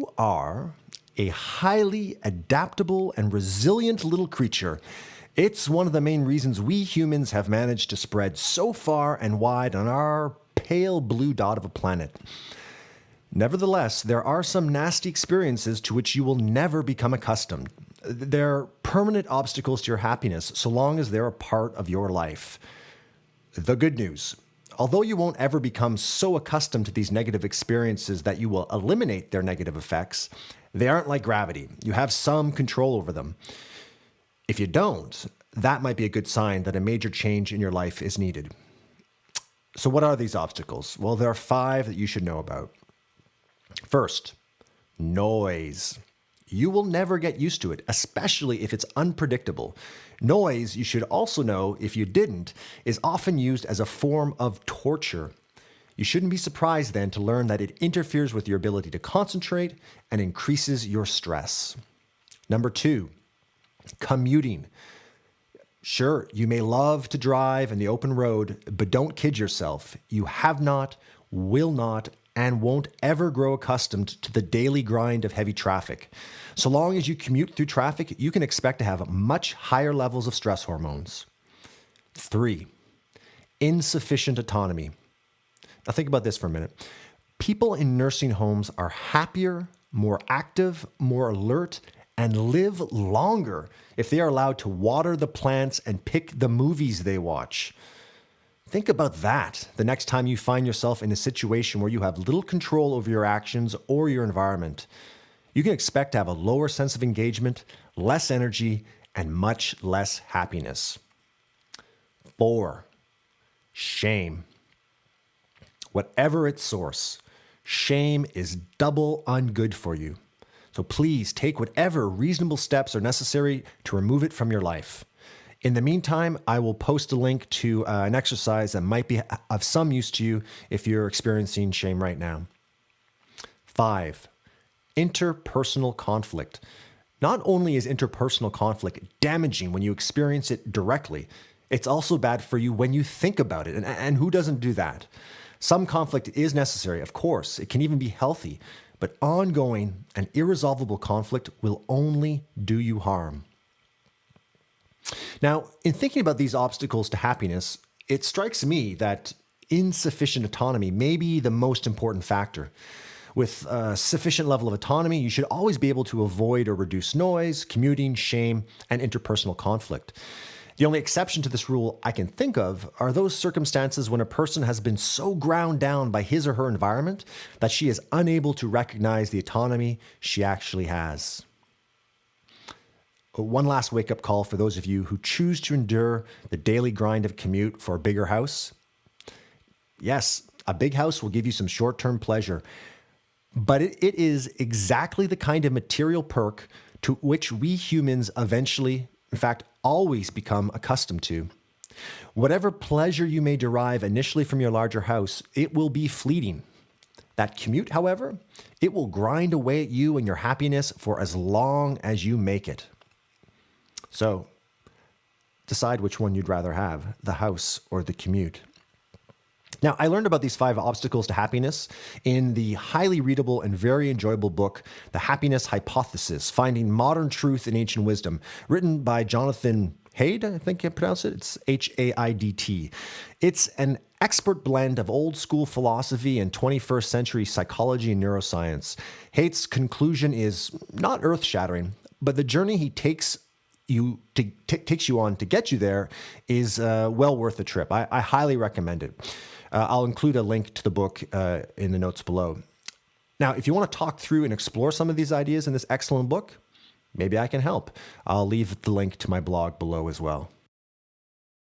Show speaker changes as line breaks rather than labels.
You are a highly adaptable and resilient little creature. It's one of the main reasons we humans have managed to spread so far and wide on our pale blue dot of a planet. Nevertheless, there are some nasty experiences to which you will never become accustomed. They're permanent obstacles to your happiness so long as they're a part of your life. The good news: although you won't ever become so accustomed to these negative experiences that you will eliminate their negative effects, they aren't like gravity. You have some control over them. If you don't, that might be a good sign that a major change in your life is needed. So what are these obstacles? Well, there are 5 that you should know about. First, noise. You will never get used to it, especially if it's unpredictable. Noise, you should also know, if you didn't, is often used as a form of torture. You shouldn't be surprised then to learn that it interferes with your ability to concentrate and increases your stress. Number 2, commuting. Sure, you may love to drive in the open road, but don't kid yourself. You have not, will not, and won't ever grow accustomed to the daily grind of heavy traffic. So long as you commute through traffic, you can expect to have much higher levels of stress hormones. 3, insufficient autonomy. Now think about this for a minute. People in nursing homes are happier, more active, more alert, and live longer if they are allowed to water the plants and pick the movies they watch. Think about that the next time you find yourself in a situation where you have little control over your actions or your environment. You can expect to have a lower sense of engagement, less energy, and much less happiness. 4, shame. Whatever its source, shame is double ungood for you. So please take whatever reasonable steps are necessary to remove it from your life. In the meantime, I will post a link to an exercise that might be of some use to you if you're experiencing shame right now. 5, interpersonal conflict. Not only is interpersonal conflict damaging when you experience it directly, it's also bad for you when you think about it. And who doesn't do that? Some conflict is necessary, of course. It can even be healthy. But ongoing and irresolvable conflict will only do you harm. Now, in thinking about these obstacles to happiness, it strikes me that insufficient autonomy may be the most important factor. With a sufficient level of autonomy, you should always be able to avoid or reduce noise, commuting, shame, and interpersonal conflict. The only exception to this rule I can think of are those circumstances when a person has been so ground down by his or her environment that she is unable to recognize the autonomy she actually has. One last wake-up call for those of you who choose to endure the daily grind of commute for a bigger house. Yes, a big house will give you some short-term pleasure, but it is exactly the kind of material perk to which we humans eventually, in fact, always become accustomed to. Whatever pleasure you may derive initially from your larger house, it will be fleeting. That commute, however, it will grind away at you and your happiness for as long as you make it. So, decide which one you'd rather have, the house or the commute. Now, I learned about these 5 obstacles to happiness in the highly readable and very enjoyable book, The Happiness Hypothesis: Finding Modern Truth in Ancient Wisdom, written by Jonathan Haidt, I think you pronounce it. It's Haidt. It's an expert blend of old school philosophy and 21st century psychology and neuroscience. Haidt's conclusion is not earth-shattering, but the journey he takes you on to get you there is well worth the trip. I highly recommend it. I'll include a link to the book in the notes below. Now, if you want to talk through and explore some of these ideas in this excellent book, maybe I can help. I'll leave the link to my blog below as well.